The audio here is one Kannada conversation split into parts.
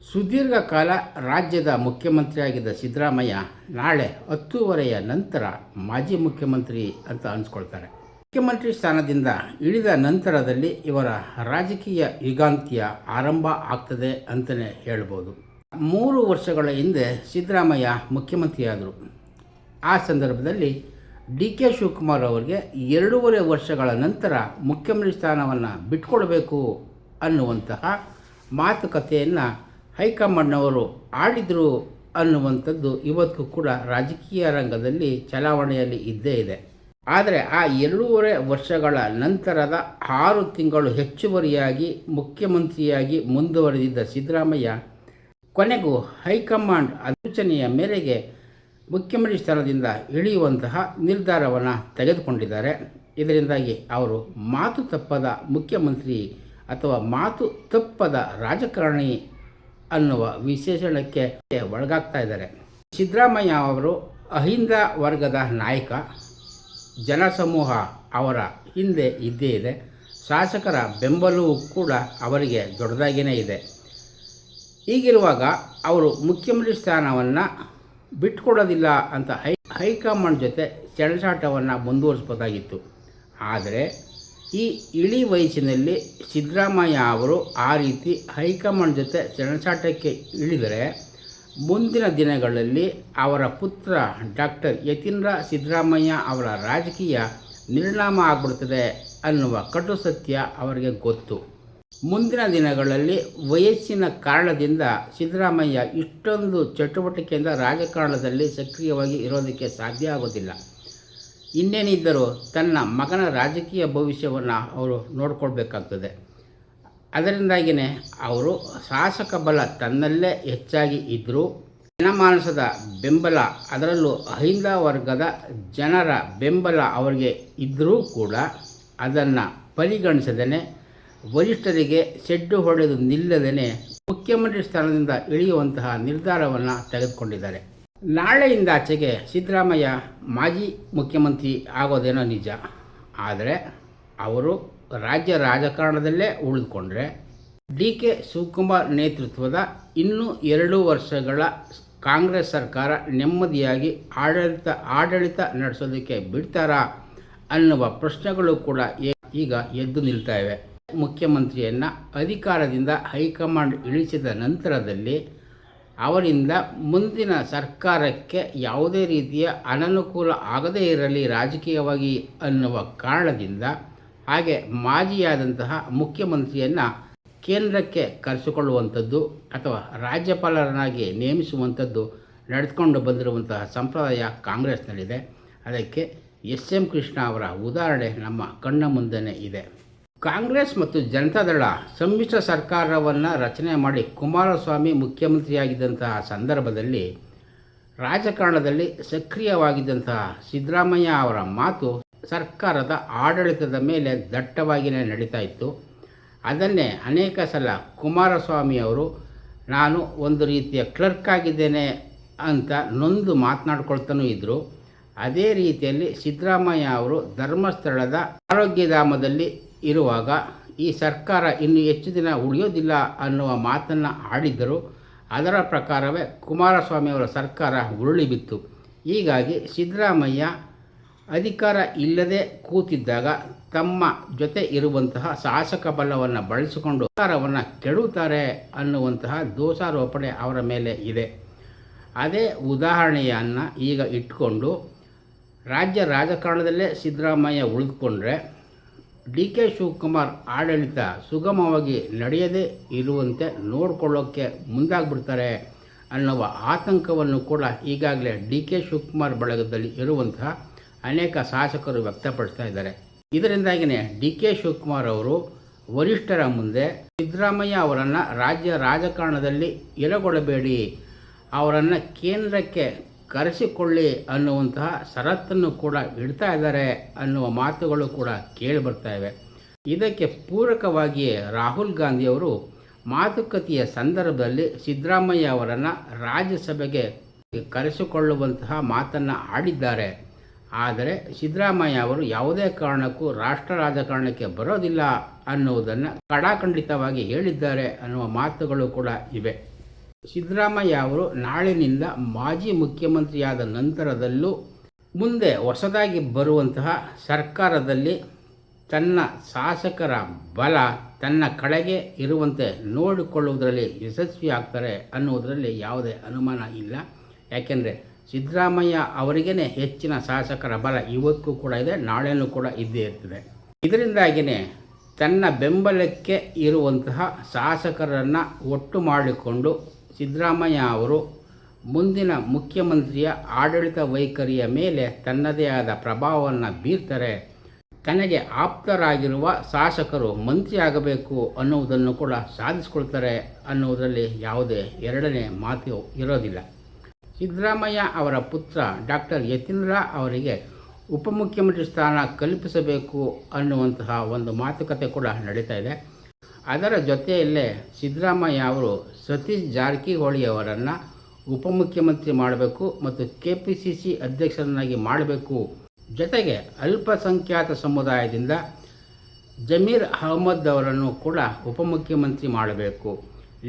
ಸುದೀರ್ಘ ಕಾಲ ರಾಜ್ಯದ ಮುಖ್ಯಮಂತ್ರಿಯಾಗಿದ್ದ ಸಿದ್ದರಾಮಯ್ಯ ನಾಳೆ 10:30 ನಂತರ ಮಾಜಿ ಮುಖ್ಯಮಂತ್ರಿ ಅಂತ ಅನಿಸ್ಕೊಳ್ತಾರೆ. ಮುಖ್ಯಮಂತ್ರಿ ಸ್ಥಾನದಿಂದ ಇಳಿದ ನಂತರದಲ್ಲಿ ಇವರ ರಾಜಕೀಯ ಯುಗಾಂತ್ಯ ಆರಂಭ ಆಗ್ತದೆ ಅಂತಲೇ ಹೇಳ್ಬೋದು. 3 ವರ್ಷಗಳ ಹಿಂದೆ ಸಿದ್ದರಾಮಯ್ಯ ಮುಖ್ಯಮಂತ್ರಿಯಾದರು. ಆ ಸಂದರ್ಭದಲ್ಲಿ ಡಿ.ಕೆ. ಶಿವಕುಮಾರ್ ಅವರಿಗೆ 2.5 ವರ್ಷಗಳ ನಂತರ ಮುಖ್ಯಮಂತ್ರಿ ಸ್ಥಾನವನ್ನು ಬಿಟ್ಕೊಳ್ಬೇಕು ಅನ್ನುವಂತಹ ಮಾತುಕತೆಯನ್ನು ಹೈಕಮಾಂಡ್ನವರು ಆಡಿದರು ಅನ್ನುವಂಥದ್ದು ಇವತ್ತು ಕೂಡ ರಾಜಕೀಯ ರಂಗದಲ್ಲಿ ಚಲಾವಣೆಯಲ್ಲಿ ಇದ್ದೇ ಇದೆ. ಆದರೆ ಆ 2.5 ವರ್ಷಗಳ ನಂತರದ 6 ತಿಂಗಳು ಹೆಚ್ಚುವರಿಯಾಗಿ ಮುಖ್ಯಮಂತ್ರಿಯಾಗಿ ಮುಂದುವರೆದಿದ್ದ ಸಿದ್ದರಾಮಯ್ಯ ಕೊನೆಗೂ ಹೈಕಮಾಂಡ್ ಸೂಚನೆಯ ಮೇರೆಗೆ ಮುಖ್ಯಮಂತ್ರಿ ಸ್ಥಾನದಿಂದ ಇಳಿಯುವಂತಹ ನಿರ್ಧಾರವನ್ನು ತೆಗೆದುಕೊಂಡಿದ್ದಾರೆ. ಇದರಿಂದಾಗಿ ಅವರು ಮಾತು ತಪ್ಪದ ಮುಖ್ಯಮಂತ್ರಿ ಅಥವಾ ಮಾತು ತಪ್ಪದ ರಾಜಕಾರಣಿ ಅನ್ನುವ ವಿಶೇಷಣಕ್ಕೆ ಒಳಗಾಗ್ತಾ ಇದ್ದಾರೆ. ಸಿದ್ದರಾಮಯ್ಯ ಅವರು ಅಹಿಂದ ವರ್ಗದ ನಾಯಕ. ಜನಸಮೂಹ ಅವರ ಹಿಂದೆ ಇದ್ದೇ ಇದೆ. ಶಾಸಕರ ಬೆಂಬಲವೂ ಕೂಡ ಅವರಿಗೆ ದೊಡ್ಡದಾಗಿಯೇ ಇದೆ. ಹೀಗಿರುವಾಗ ಅವರು ಮುಖ್ಯಮಂತ್ರಿ ಸ್ಥಾನವನ್ನು ಬಿಟ್ಕೊಡೋದಿಲ್ಲ ಅಂತ ಹೈಕಮಾಂಡ್ ಜೊತೆ ಸೆಣಸಾಟವನ್ನು ಮುಂದುವರಿಸಬಹುದಾಗಿತ್ತು. ಆದರೆ ಈ ಇಳಿ ವಯಸ್ಸಿನಲ್ಲಿ ಸಿದ್ದರಾಮಯ್ಯ ಅವರು ಆ ರೀತಿ ಹೈಕಮಾಂಡ್ ಜೊತೆ ಸೆಣಸಾಟಕ್ಕೆ ಇಳಿದರೆ ಮುಂದಿನ ದಿನಗಳಲ್ಲಿ ಅವರ ಪುತ್ರ ಡಾಕ್ಟರ್ ಯತೀಂದ್ರ ಸಿದ್ದರಾಮಯ್ಯ ಅವರ ರಾಜಕೀಯ ನಿರ್ನಾಮ ಆಗಿಬಿಡ್ತದೆ ಅನ್ನುವ ಕಟು ಸತ್ಯ ಅವರಿಗೆ ಗೊತ್ತು. ಮುಂದಿನ ದಿನಗಳಲ್ಲಿ ವಯಸ್ಸಿನ ಕಾರಣದಿಂದ ಸಿದ್ದರಾಮಯ್ಯ ಇಷ್ಟೊಂದು ಚಟುವಟಿಕೆಯಿಂದ ರಾಜಕಾರಣದಲ್ಲಿ ಸಕ್ರಿಯವಾಗಿ ಇರೋದಕ್ಕೆ ಸಾಧ್ಯ ಆಗೋದಿಲ್ಲ. ಇನ್ನೇನಿದ್ದರೂ ತನ್ನ ಮಗನ ರಾಜಕೀಯ ಭವಿಷ್ಯವನ್ನು ಅವರು ನೋಡಿಕೊಳ್ಬೇಕಾಗ್ತದೆ. ಅದರಿಂದಾಗಿಯೇ ಅವರು ಶಾಸಕ ಬಲ ತನ್ನಲ್ಲೇ ಹೆಚ್ಚಾಗಿ ಇದ್ದರೂ ಜನಮಾನಸದ ಬೆಂಬಲ, ಅದರಲ್ಲೂ ಅಹಿಂದ ವರ್ಗದ ಜನರ ಬೆಂಬಲ ಅವರಿಗೆ ಇದ್ದರೂ ಕೂಡ ಅದನ್ನು ಪರಿಗಣಿಸದೇ ವರಿಷ್ಠರಿಗೆ ಸೆಡ್ಡು ಹೊಡೆದು ನಿಲ್ಲದೇ ಮುಖ್ಯಮಂತ್ರಿ ಸ್ಥಾನದಿಂದ ಇಳಿಯುವಂತಹ ನಿರ್ಧಾರವನ್ನು ತೆಗೆದುಕೊಂಡಿದ್ದಾರೆ. ನಾಳೆಯಿಂದಾಚೆಗೆ ಸಿದ್ದರಾಮಯ್ಯ ಮಾಜಿ ಮುಖ್ಯಮಂತ್ರಿ ಆಗೋದೇನೋ ನಿಜ. ಆದರೆ ಅವರು ರಾಜ್ಯ ರಾಜಕಾರಣದಲ್ಲೇ ಉಳಿದುಕೊಂಡ್ರೆ ಡಿ.ಕೆ. ಶಿವಕುಮಾರ್ ನೇತೃತ್ವದ ಇನ್ನೂ 2 ವರ್ಷಗಳ ಕಾಂಗ್ರೆಸ್ ಸರ್ಕಾರ ನೆಮ್ಮದಿಯಾಗಿ ಆಡಳಿತ ನಡೆಸೋದಕ್ಕೆ ಬಿಡ್ತಾರಾ ಅನ್ನುವ ಪ್ರಶ್ನೆಗಳು ಕೂಡ ಈಗ ಎದ್ದು ನಿಲ್ತಾ ಇವೆ. ಮುಖ್ಯಮಂತ್ರಿಯನ್ನು ಅಧಿಕಾರದಿಂದ ಹೈಕಮಾಂಡ್ ಇಳಿಸಿದ ನಂತರದಲ್ಲಿ ಅವರಿಂದ ಮುಂದಿನ ಸರ್ಕಾರಕ್ಕೆ ಯಾವುದೇ ರೀತಿಯ ಅನನುಕೂಲ ಆಗದೇ ಇರಲಿ ರಾಜಕೀಯವಾಗಿ ಅನ್ನುವ ಕಾರಣದಿಂದ, ಹಾಗೆ ಮಾಜಿಯಾದಂತಹ ಮುಖ್ಯಮಂತ್ರಿಯನ್ನು ಕೇಂದ್ರಕ್ಕೆ ಕರೆಸಿಕೊಳ್ಳುವಂಥದ್ದು ಅಥವಾ ರಾಜ್ಯಪಾಲರನ್ನಾಗಿ ನೇಮಿಸುವಂಥದ್ದು ನಡೆದುಕೊಂಡು ಬಂದಿರುವಂತಹ ಸಂಪ್ರದಾಯ ಕಾಂಗ್ರೆಸ್ನಲ್ಲಿದೆ. ಅದಕ್ಕೆ ಎಸ್.ಎಂ. ಕೃಷ್ಣ ಅವರ ಉದಾಹರಣೆ ನಮ್ಮ ಕಣ್ಣ ಮುಂದೆನೇ ಇದೆ. ಕಾಂಗ್ರೆಸ್ ಮತ್ತು ಜನತಾದಳ ಸಮ್ಮಿಶ್ರ ಸರ್ಕಾರವನ್ನು ರಚನೆ ಮಾಡಿ ಕುಮಾರಸ್ವಾಮಿ ಮುಖ್ಯಮಂತ್ರಿಯಾಗಿದ್ದಂತಹ ಸಂದರ್ಭದಲ್ಲಿ ರಾಜಕಾರಣದಲ್ಲಿ ಸಕ್ರಿಯವಾಗಿದ್ದಂತಹ ಸಿದ್ದರಾಮಯ್ಯ ಅವರ ಮಾತು ಸರ್ಕಾರದ ಆಡಳಿತದ ಮೇಲೆ ದಟ್ಟವಾಗಿಯೇ ನಡೀತಾ ಇತ್ತು. ಅದನ್ನೇ ಅನೇಕ ಸಲ ಕುಮಾರಸ್ವಾಮಿ ಅವರು ನಾನು ಒಂದು ರೀತಿಯ ಕ್ಲರ್ಕ್ ಆಗಿದ್ದೇನೆ ಅಂತ ನೊಂದು ಮಾತನಾಡ್ಕೊಳ್ತಾನೂ ಇದ್ದರು. ಅದೇ ರೀತಿಯಲ್ಲಿ ಸಿದ್ದರಾಮಯ್ಯ ಅವರು ಧರ್ಮಸ್ಥಳದ ಆರೋಗ್ಯಧಾಮದಲ್ಲಿ ಇರುವಾಗ ಈ ಸರ್ಕಾರ ಇನ್ನು ಹೆಚ್ಚು ದಿನ ಉಳಿಯೋದಿಲ್ಲ ಅನ್ನುವ ಮಾತನ್ನು ಆಡಿದ್ದರು. ಅದರ ಪ್ರಕಾರವೇ ಕುಮಾರಸ್ವಾಮಿ ಅವರ ಸರ್ಕಾರ ಉರುಳಿ ಬಿತ್ತು. ಹೀಗಾಗಿ ಸಿದ್ದರಾಮಯ್ಯ ಅಧಿಕಾರ ಇಲ್ಲದೆ ಕೂತಿದ್ದಾಗ ತಮ್ಮ ಜೊತೆ ಇರುವಂತಹ ಶಾಸಕ ಬಲವನ್ನು ಬಳಸಿಕೊಂಡು ಸರ್ಕಾರವನ್ನು ಕೆಡುತ್ತಾರೆ ಅನ್ನುವಂತಹ ದೋಷಾರೋಪಣೆ ಅವರ ಮೇಲೆ ಇದೆ. ಅದೇ ಉದಾಹರಣೆಯನ್ನು ಈಗ ಇಟ್ಕೊಂಡು ರಾಜ್ಯ ರಾಜಕಾರಣದಲ್ಲೇ ಸಿದ್ದರಾಮಯ್ಯ ಉಳಿದುಕೊಂಡ್ರೆ ಡಿ.ಕೆ. ಶಿವಕುಮಾರ್ ಆಡಳಿತ ಸುಗಮವಾಗಿ ನಡೆಯದೇ ಇರುವಂತೆ ನೋಡಿಕೊಳ್ಳೋಕ್ಕೆ ಮುಂದಾಗ್ಬಿಡ್ತಾರೆ ಅನ್ನುವ ಆತಂಕವನ್ನು ಕೂಡ ಈಗಾಗಲೇ ಡಿ.ಕೆ. ಶಿವಕುಮಾರ್ ಬಳಗದಲ್ಲಿ ಇರುವಂತಹ ಅನೇಕ ಶಾಸಕರು ವ್ಯಕ್ತಪಡಿಸ್ತಾ ಇದ್ದಾರೆ. ಇದರಿಂದಾಗಿಯೇ ಡಿ.ಕೆ. ಶಿವಕುಮಾರ್ ಅವರು ವರಿಷ್ಠರ ಮುಂದೆ ಸಿದ್ದರಾಮಯ್ಯ ಅವರನ್ನು ರಾಜ್ಯ ರಾಜಕಾರಣದಲ್ಲಿ ಇರಗೊಳ್ಳಬೇಡಿ, ಅವರನ್ನು ಕೇಂದ್ರಕ್ಕೆ ಕರೆಸಿಕೊಳ್ಳಿ ಅನ್ನುವಂತಹ ಷರತ್ತನ್ನು ಕೂಡ ಇಡ್ತಾ ಇದ್ದಾರೆ ಅನ್ನುವ ಮಾತುಗಳು ಕೂಡ ಕೇಳಿ ಬರ್ತಾ ಇವೆ. ಇದಕ್ಕೆ ಪೂರಕವಾಗಿಯೇ ರಾಹುಲ್ ಗಾಂಧಿಯವರು ಮಾತುಕತೆಯ ಸಂದರ್ಭದಲ್ಲಿ ಸಿದ್ದರಾಮಯ್ಯ ಅವರನ್ನು ರಾಜ್ಯಸಭೆಗೆ ಕರೆಸಿಕೊಳ್ಳುವಂತಹ ಮಾತನ್ನು ಆಡಿದ್ದಾರೆ. ಆದರೆ ಸಿದ್ದರಾಮಯ್ಯ ಅವರು ಯಾವುದೇ ಕಾರಣಕ್ಕೂ ರಾಷ್ಟ್ರ ರಾಜಕಾರಣಕ್ಕೆ ಬರೋದಿಲ್ಲ ಅನ್ನುವುದನ್ನು ಕಡಾಖಂಡಿತವಾಗಿ ಹೇಳಿದ್ದಾರೆ ಅನ್ನುವ ಮಾತುಗಳು ಕೂಡ ಇವೆ. ಸಿದ್ದರಾಮಯ್ಯ ಅವರು ನಾಳಿನಿಂದ ಮಾಜಿ ಮುಖ್ಯಮಂತ್ರಿಯಾದ ನಂತರದಲ್ಲೂ ಮುಂದೆ ಹೊಸದಾಗಿ ಬರುವಂತಹ ಸರ್ಕಾರದಲ್ಲಿ ತನ್ನ ಶಾಸಕರ ಬಲ ತನ್ನ ಕಡೆಗೆ ಇರುವಂತೆ ನೋಡಿಕೊಳ್ಳುವುದರಲ್ಲಿ ಯಶಸ್ವಿ ಆಗ್ತಾರೆ ಅನ್ನುವುದರಲ್ಲಿ ಯಾವುದೇ ಅನುಮಾನ ಇಲ್ಲ. ಯಾಕೆಂದರೆ ಸಿದ್ದರಾಮಯ್ಯ ಅವರಿಗೇ ಹೆಚ್ಚಿನ ಶಾಸಕರ ಬಲ ಇವತ್ತಿಗೂ ಕೂಡ ಇದೆ, ನಾಳೆನೂ ಕೂಡ ಇದ್ದೇ ಇರ್ತದೆ. ಇದರಿಂದಾಗಿಯೇ ತನ್ನ ಬೆಂಬಲಕ್ಕೆ ಇರುವಂತಹ ಶಾಸಕರನ್ನು ಒಟ್ಟು ಮಾಡಿಕೊಂಡು ಸಿದ್ದರಾಮಯ್ಯ ಅವರು ಮುಂದಿನ ಮುಖ್ಯಮಂತ್ರಿಯ ಆಡಳಿತ ವೈಖರಿಯ ಮೇಲೆ ತನ್ನದೇ ಆದ ಪ್ರಭಾವವನ್ನು ಬೀರ್ತಾರೆ. ತನಗೆ ಆಪ್ತರಾಗಿರುವ ಶಾಸಕರು ಮಂತ್ರಿ ಆಗಬೇಕು ಅನ್ನುವುದನ್ನು ಕೂಡ ಸಾಧಿಸಿಕೊಳ್ತಾರೆ ಅನ್ನುವುದರಲ್ಲಿ ಯಾವುದೇ ಎರಡನೇ ಮಾತು ಇರೋದಿಲ್ಲ. ಸಿದ್ದರಾಮಯ್ಯ ಅವರ ಪುತ್ರ ಡಾಕ್ಟರ್ ಯತೀಂದ್ರ ಅವರಿಗೆ ಉಪಮುಖ್ಯಮಂತ್ರಿ ಸ್ಥಾನ ಕಲ್ಪಿಸಬೇಕು ಅನ್ನುವಂತಹ ಒಂದು ಮಾತುಕತೆ ಕೂಡ ನಡೀತಾ ಇದೆ. ಅದರ ಜೊತೆಯಲ್ಲೇ ಸಿದ್ದರಾಮಯ್ಯ ಅವರು ಸತೀಶ್ ಜಾರಕಿಹೊಳಿ ಅವರನ್ನು ಉಪಮುಖ್ಯಮಂತ್ರಿ ಮಾಡಬೇಕು ಮತ್ತು KPCC ಅಧ್ಯಕ್ಷರನ್ನಾಗಿ ಮಾಡಬೇಕು. ಜೊತೆಗೆ ಅಲ್ಪಸಂಖ್ಯಾತ ಸಮುದಾಯದಿಂದ ಜಮೀರ್ ಅಹಮದ್ ಅವರನ್ನು ಕೂಡ ಉಪಮುಖ್ಯಮಂತ್ರಿ ಮಾಡಬೇಕು.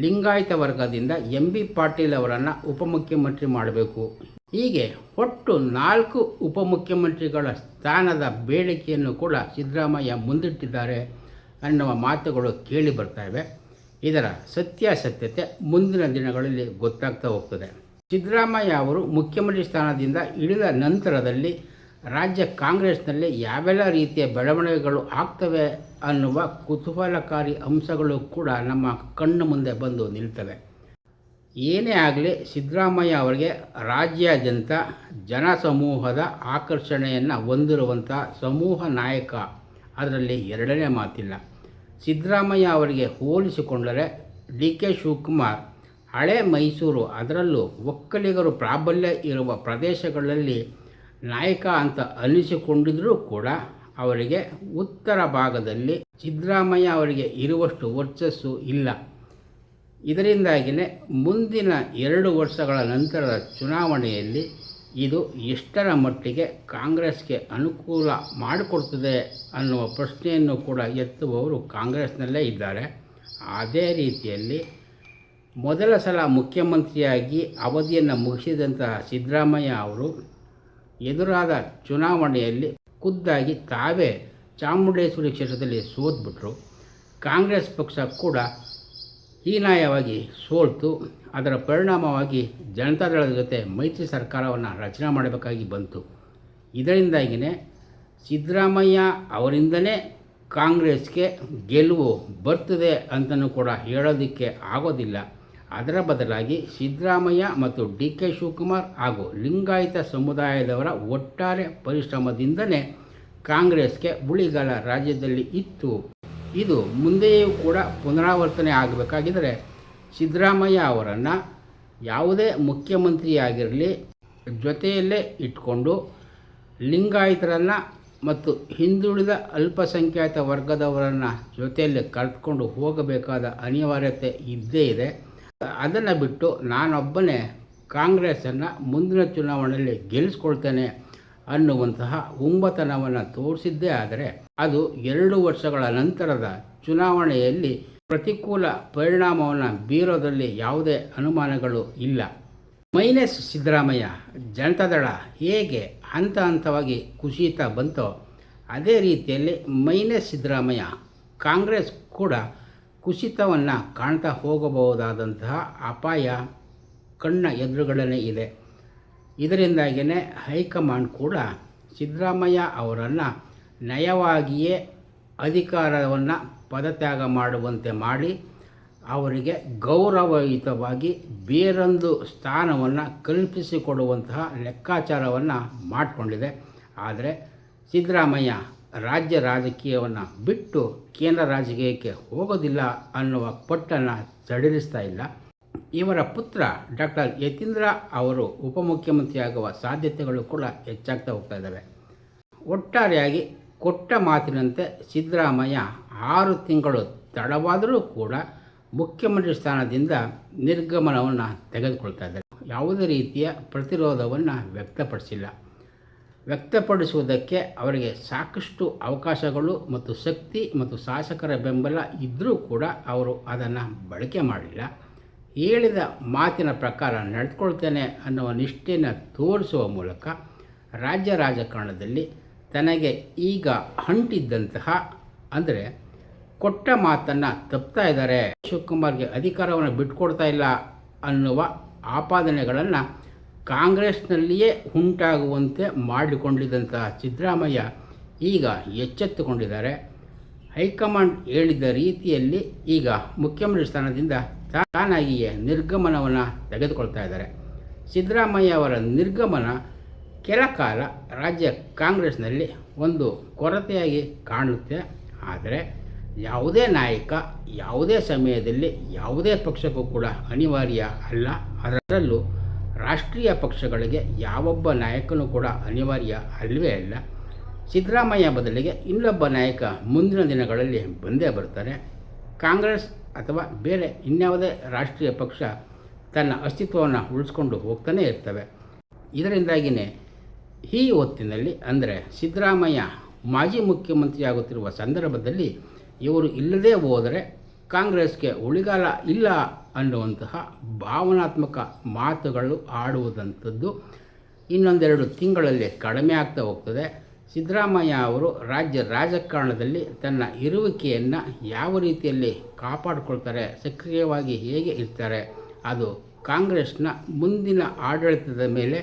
ಲಿಂಗಾಯತ ವರ್ಗದಿಂದ MB ಪಾಟೀಲ್ ಅವರನ್ನು ಉಪಮುಖ್ಯಮಂತ್ರಿ ಮಾಡಬೇಕು. ಹೀಗೆ ಒಟ್ಟು 4 ಉಪಮುಖ್ಯಮಂತ್ರಿಗಳ ಸ್ಥಾನದ ಬೇಡಿಕೆಯನ್ನು ಕೂಡ ಸಿದ್ದರಾಮಯ್ಯ ಮುಂದಿಟ್ಟಿದ್ದಾರೆ ಅನ್ನುವ ಮಾತುಗಳು ಕೇಳಿ ಬರ್ತಾ ಇವೆ. ಇದರ ಸತ್ಯಾಸತ್ಯತೆ ಮುಂದಿನ ದಿನಗಳಲ್ಲಿ ಗೊತ್ತಾಗ್ತಾ ಹೋಗ್ತದೆ. ಸಿದ್ದರಾಮಯ್ಯ ಅವರು ಮುಖ್ಯಮಂತ್ರಿ ಸ್ಥಾನದಿಂದ ಇಳಿದ ನಂತರದಲ್ಲಿ ರಾಜ್ಯ ಕಾಂಗ್ರೆಸ್ನಲ್ಲಿ ಯಾವೆಲ್ಲ ರೀತಿಯ ಬೆಳವಣಿಗೆಗಳು ಆಗ್ತವೆ ಅನ್ನುವ ಕುತೂಹಲಕಾರಿ ಅಂಶಗಳು ಕೂಡ ನಮ್ಮ ಕಣ್ಣು ಮುಂದೆ ಬಂದು ನಿಲ್ತವೆ. ಏನೇ ಆಗಲಿ ಸಿದ್ದರಾಮಯ್ಯ ಅವರಿಗೆ ರಾಜ್ಯಾದ್ಯಂತ ಜನಸಮೂಹದ ಆಕರ್ಷಣೆಯನ್ನು ಹೊಂದಿರುವಂಥ ಸಮೂಹ ನಾಯಕ, ಅದರಲ್ಲಿ ಎರಡನೇ ಮಾತಿಲ್ಲ. ಸಿದ್ದರಾಮಯ್ಯ ಅವರಿಗೆ ಹೋಲಿಸಿಕೊಂಡರೆ DK ಶಿವಕುಮಾರ್ ಹಳೆ ಮೈಸೂರು, ಅದರಲ್ಲೂ ಒಕ್ಕಲಿಗರು ಪ್ರಾಬಲ್ಯ ಇರುವ ಪ್ರದೇಶಗಳಲ್ಲಿ ನಾಯಕ ಅಂತ ಅನಿಸಿಕೊಂಡಿದ್ದರೂ ಕೂಡ ಅವರಿಗೆ ಉತ್ತರ ಭಾಗದಲ್ಲಿ ಸಿದ್ದರಾಮಯ್ಯ ಅವರಿಗೆ ಇರುವಷ್ಟು ವರ್ಚಸ್ಸು ಇಲ್ಲ. ಇದರಿಂದಾಗಿಯೇ ಮುಂದಿನ 2 ವರ್ಷಗಳ ನಂತರದ ಚುನಾವಣೆಯಲ್ಲಿ ಇದು ಎಷ್ಟರ ಮಟ್ಟಿಗೆ ಕಾಂಗ್ರೆಸ್ಗೆ ಅನುಕೂಲ ಮಾಡಿಕೊಡ್ತದೆ ಅನ್ನುವ ಪ್ರಶ್ನೆಯನ್ನು ಕೂಡ ಎತ್ತುವವರು ಕಾಂಗ್ರೆಸ್ನಲ್ಲೇ ಇದ್ದಾರೆ. ಅದೇ ರೀತಿಯಲ್ಲಿ ಮೊದಲ ಸಲ ಮುಖ್ಯಮಂತ್ರಿಯಾಗಿ ಅವಧಿಯನ್ನು ಮುಗಿಸಿದಂತಹ ಸಿದ್ದರಾಮಯ್ಯ ಅವರು ಎದುರಾದ ಚುನಾವಣೆಯಲ್ಲಿ ಖುದ್ದಾಗಿ ತಾವೇ ಚಾಮುಂಡೇಶ್ವರಿ ಕ್ಷೇತ್ರದಲ್ಲಿ ಸೋತ್ಬಿಟ್ರು. ಕಾಂಗ್ರೆಸ್ ಪಕ್ಷ ಕೂಡ ಹೀನಾಯವಾಗಿ ಸೋಲ್ತು. ಅದರ ಪರಿಣಾಮವಾಗಿ ಜನತಾದಳದ ಜೊತೆ ಮೈತ್ರಿ ಸರ್ಕಾರವನ್ನು ರಚನೆ ಮಾಡಬೇಕಾಗಿ ಬಂತು. ಇದರಿಂದಾಗಿಯೇ ಸಿದ್ದರಾಮಯ್ಯ ಅವರಿಂದನೇ ಕಾಂಗ್ರೆಸ್ಗೆ ಗೆಲುವು ಬರ್ತದೆ ಅಂತಲೂ ಕೂಡ ಹೇಳೋದಕ್ಕೆ ಆಗೋದಿಲ್ಲ. ಅದರ ಬದಲಾಗಿ ಸಿದ್ದರಾಮಯ್ಯ ಮತ್ತು DK ಶಿವಕುಮಾರ್ ಹಾಗೂ ಲಿಂಗಾಯತ ಸಮುದಾಯದವರ ಒಟ್ಟಾರೆ ಪರಿಶ್ರಮದಿಂದಲೇ ಕಾಂಗ್ರೆಸ್ಗೆ ಉಳಿಗಾಲ ರಾಜ್ಯದಲ್ಲಿ ಇತ್ತು. ಇದು ಮುಂದೆಯೂ ಕೂಡ ಪುನರಾವರ್ತನೆ ಆಗಬೇಕಾಗಿದ್ದರೆ ಸಿದ್ದರಾಮಯ್ಯ ಅವರನ್ನು ಯಾವುದೇ ಮುಖ್ಯಮಂತ್ರಿಯಾಗಿರಲಿ ಜೊತೆಯಲ್ಲೇ ಇಟ್ಕೊಂಡು ಲಿಂಗಾಯತರನ್ನು ಮತ್ತು ಹಿಂದುಳಿದ ಅಲ್ಪಸಂಖ್ಯಾತ ವರ್ಗದವರನ್ನು ಜೊತೆಯಲ್ಲಿ ಕರೆದುಕೊಂಡು ಹೋಗಬೇಕಾದ ಅನಿವಾರ್ಯತೆ ಇದ್ದೇ ಇದೆ. ಅದನ್ನು ಬಿಟ್ಟು ನಾನೊಬ್ಬನೇ ಕಾಂಗ್ರೆಸ್ಸನ್ನು ಮುಂದಿನ ಚುನಾವಣೆಯಲ್ಲಿ ಗೆಲ್ಲಿಸ್ಕೊಳ್ತೇನೆ ಅನ್ನುವಂತಹ ಹುಂಬತನವನ್ನು ತೋರಿಸಿದ್ದೇ ಆದರೆ ಅದು 2 ವರ್ಷಗಳ ನಂತರದ ಚುನಾವಣೆಯಲ್ಲಿ ಪ್ರತಿಕೂಲ ಪರಿಣಾಮವನ್ನು ಬೀರೋದರಲ್ಲಿ ಯಾವುದೇ ಅನುಮಾನಗಳು ಇಲ್ಲ. ಮೈನಸ್ ಸಿದ್ದರಾಮಯ್ಯ ಜನತಾದಳ ಹೇಗೆ ಹಂತ ಹಂತವಾಗಿ ಕುಸಿಯುತ್ತಾ ಬಂತೋ ಅದೇ ರೀತಿಯಲ್ಲಿ ಮೈನಸ್ ಸಿದ್ದರಾಮಯ್ಯ ಕಾಂಗ್ರೆಸ್ ಕೂಡ ಕುಸಿತವನ್ನು ಕಾಣ್ತಾ ಹೋಗಬಹುದಾದಂತಹ ಅಪಾಯ ಕಣ್ಣ ಎದುರುಗಳೇ ಇದೆ. ಇದರಿಂದಾಗಿಯೇ ಹೈಕಮಾಂಡ್ ಕೂಡ ಸಿದ್ದರಾಮಯ್ಯ ಅವರನ್ನು ನಯವಾಗಿಯೇ ಅಧಿಕಾರವನ್ನು ಪದತ್ಯಾಗ ಮಾಡುವಂತೆ ಮಾಡಿ ಅವರಿಗೆ ಗೌರವಯುತವಾಗಿ ಬೇರೊಂದು ಸ್ಥಾನವನ್ನು ಕಲ್ಪಿಸಿಕೊಡುವಂತಹ ಲೆಕ್ಕಾಚಾರವನ್ನು ಮಾಡಿಕೊಂಡಿದೆ. ಆದರೆ ಸಿದ್ದರಾಮಯ್ಯ ರಾಜ್ಯ ರಾಜಕೀಯವನ್ನು ಬಿಟ್ಟು ಕೇಂದ್ರ ರಾಜಕೀಯಕ್ಕೆ ಹೋಗೋದಿಲ್ಲ ಅನ್ನುವ ಪಟ್ಟನ್ನು ಸಡಿಲಿಸ್ತಾ ಇಲ್ಲ. ಇವರ ಪುತ್ರ ಡಾಕ್ಟರ್ ಯತೀಂದ್ರ ಅವರು ಉಪಮುಖ್ಯಮಂತ್ರಿಯಾಗುವ ಸಾಧ್ಯತೆಗಳು ಕೂಡ ಹೆಚ್ಚಾಗ್ತಾ ಹೋಗ್ತಾ ಇದ್ದಾವೆ. ಒಟ್ಟಾರೆಯಾಗಿ ಕೊಟ್ಟ ಮಾತಿನಂತೆ ಸಿದ್ದರಾಮಯ್ಯ 6 ತಿಂಗಳು ತಡವಾದರೂ ಕೂಡ ಮುಖ್ಯಮಂತ್ರಿ ಸ್ಥಾನದಿಂದ ನಿರ್ಗಮನವನ್ನು ತೆಗೆದುಕೊಳ್ತಾ ಇದ್ದಾರೆ. ಯಾವುದೇ ರೀತಿಯ ಪ್ರತಿರೋಧವನ್ನು ವ್ಯಕ್ತಪಡಿಸುವುದಕ್ಕೆ ಅವರಿಗೆ ಸಾಕಷ್ಟು ಅವಕಾಶಗಳು ಮತ್ತು ಶಕ್ತಿ ಮತ್ತು ಶಾಸಕರ ಬೆಂಬಲ ಇದ್ದರೂ ಕೂಡ ಅವರು ಅದನ್ನು ಬಳಕೆ ಮಾಡಿಲ್ಲ. ಹೇಳಿದ ಮಾತಿನ ಪ್ರಕಾರ ನಡೆದುಕೊಳ್ತೇನೆ ಅನ್ನುವ ನಿಷ್ಠೆಯನ್ನು ತೋರಿಸುವ ಮೂಲಕ ರಾಜ್ಯ ರಾಜಕಾರಣದಲ್ಲಿ ತನಗೆ ಈಗ ಅಂಟಿದ್ದಂತಹ ಅಂದರೆ ಕೊಟ್ಟ ಮಾತನ್ನು ತಪ್ತಾ ಇದ್ದಾರೆ, ಶಿವಕುಮಾರ್ಗೆ ಅಧಿಕಾರವನ್ನು ಬಿಟ್ಕೊಡ್ತಾ ಇಲ್ಲ ಅನ್ನುವ ಆಪಾದನೆಗಳನ್ನು ಕಾಂಗ್ರೆಸ್ನಲ್ಲಿಯೇ ಉಂಟಾಗುವಂತೆ ಮಾಡಿಕೊಂಡಿದ್ದಂತಹ ಸಿದ್ದರಾಮಯ್ಯ ಈಗ ಎಚ್ಚೆತ್ತುಕೊಂಡಿದ್ದಾರೆ. ಹೈಕಮಾಂಡ್ ಹೇಳಿದ ರೀತಿಯಲ್ಲಿ ಈಗ ಮುಖ್ಯಮಂತ್ರಿ ಸ್ಥಾನದಿಂದ ತಾನಾಗಿಯೇ ನಿರ್ಗಮನವನ್ನು ತೆಗೆದುಕೊಳ್ತಾ ಇದ್ದಾರೆ. ಸಿದ್ದರಾಮಯ್ಯ ಅವರ ನಿರ್ಗಮನ ಕೆಲ ಕಾಲ ರಾಜ್ಯ ಕಾಂಗ್ರೆಸ್ನಲ್ಲಿ ಒಂದು ಕೊರತೆಯಾಗಿ ಕಾಣುತ್ತೆ. ಆದರೆ ಯಾವುದೇ ನಾಯಕ ಯಾವುದೇ ಸಮಯದಲ್ಲಿ ಯಾವುದೇ ಪಕ್ಷಕ್ಕೂ ಕೂಡ ಅನಿವಾರ್ಯ ಅಲ್ಲ. ಅದರಲ್ಲೂ ರಾಷ್ಟ್ರೀಯ ಪಕ್ಷಗಳಿಗೆ ಯಾವೊಬ್ಬ ನಾಯಕನೂ ಕೂಡ ಅನಿವಾರ್ಯ ಅಲ್ಲವೇ ಅಲ್ಲ. ಸಿದ್ದರಾಮಯ್ಯ ಬದಲಿಗೆ ಇನ್ನೊಬ್ಬ ನಾಯಕ ಮುಂದಿನ ದಿನಗಳಲ್ಲಿ ಬಂದೇ ಬರ್ತಾರೆ. ಕಾಂಗ್ರೆಸ್ ಅಥವಾ ಬೇರೆ ಇನ್ಯಾವುದೇ ರಾಷ್ಟ್ರೀಯ ಪಕ್ಷ ತನ್ನ ಅಸ್ತಿತ್ವವನ್ನು ಉಳಿಸ್ಕೊಂಡು ಹೋಗ್ತಾನೇ ಇರ್ತವೆ. ಇದರಿಂದಾಗಿಯೇ ಈ ಹೊತ್ತಿನಲ್ಲಿ ಅಂದರೆ ಸಿದ್ದರಾಮಯ್ಯ ಮಾಜಿ ಮುಖ್ಯಮಂತ್ರಿ ಆಗುತ್ತಿರುವ ಸಂದರ್ಭದಲ್ಲಿ ಇವರು ಇಲ್ಲದೇ ಹೋದರೆ ಕಾಂಗ್ರೆಸ್ಗೆ ಉಳಿಗಾಲ ಇಲ್ಲ ಅನ್ನುವಂತಹ ಭಾವನಾತ್ಮಕ ಮಾತುಗಳು ಆಡುವುದಂಥದ್ದು ಇನ್ನೊಂದೆರಡು ತಿಂಗಳಲ್ಲಿ ಕಡಿಮೆ ಆಗ್ತಾ ಹೋಗ್ತದೆ. ಸಿದ್ದರಾಮಯ್ಯ ಅವರು ರಾಜ್ಯ ರಾಜಕಾರಣದಲ್ಲಿ ತನ್ನ ಇರುವಿಕೆಯನ್ನು ಯಾವ ರೀತಿಯಲ್ಲಿ ಕಾಪಾಡಿಕೊಳ್ತಾರೆ, ಸಕ್ರಿಯವಾಗಿ ಹೇಗೆ ಇರ್ತಾರೆ, ಅದು ಕಾಂಗ್ರೆಸ್ನ ಮುಂದಿನ ಆಡಳಿತದ ಮೇಲೆ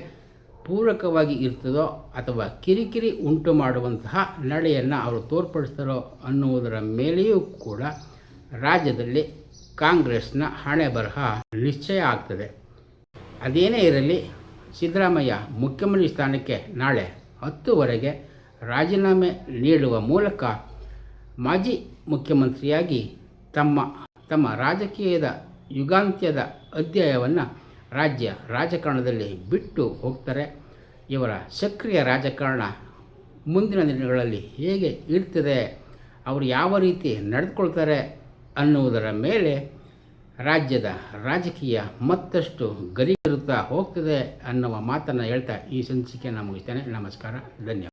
ಪೂರಕವಾಗಿ ಇರ್ತದೋ ಅಥವಾ ಕಿರಿಕಿರಿ ಉಂಟು ಮಾಡುವಂತಹ ನಡೆಯನ್ನು ಅವರು ತೋರ್ಪಡಿಸ್ತಾರೋ ಅನ್ನುವುದರ ಮೇಲೆಯೂ ಕೂಡ ರಾಜ್ಯದಲ್ಲಿ ಕಾಂಗ್ರೆಸ್ನ ಹಣೆ ಬರಹ ನಿಶ್ಚಯ ಆಗ್ತದೆ. ಅದೇನೇ ಇರಲಿ, ಸಿದ್ದರಾಮಯ್ಯ ಮುಖ್ಯಮಂತ್ರಿ ಸ್ಥಾನಕ್ಕೆ ನಾಳೆ 10ವರೆಗೆ ರಾಜೀನಾಮೆ ನೀಡುವ ಮೂಲಕ ಮಾಜಿ ಮುಖ್ಯಮಂತ್ರಿಯಾಗಿ ತಮ್ಮ ರಾಜಕೀಯದ ಯುಗಾಂತ್ಯದ ಅಧ್ಯಾಯವನ್ನು ರಾಜ್ಯ ರಾಜಕಾರಣದಲ್ಲಿ ಬಿಟ್ಟು ಹೋಗ್ತಾರೆ. ಇವರ ಸಕ್ರಿಯ ರಾಜಕಾರಣ ಮುಂದಿನ ದಿನಗಳಲ್ಲಿ ಹೇಗೆ ಇರ್ತದೆ, ಅವರು ಯಾವ ರೀತಿ ನಡೆದುಕೊಳ್ತಾರೆ ಅನ್ನುವುದರ ಮೇಲೆ ರಾಜ್ಯದ ರಾಜಕೀಯ ಮತ್ತಷ್ಟು ಗರಿಗಿರುತ್ತಾ ಹೋಗ್ತದೆ ಅನ್ನುವ ಮಾತನ್ನು ಹೇಳ್ತಾ ಈ ಸಂಚಿಕೆಯನ್ನು ಮುಗಿಸ್ತೇನೆ. ನಮಸ್ಕಾರ, ಧನ್ಯವಾದ.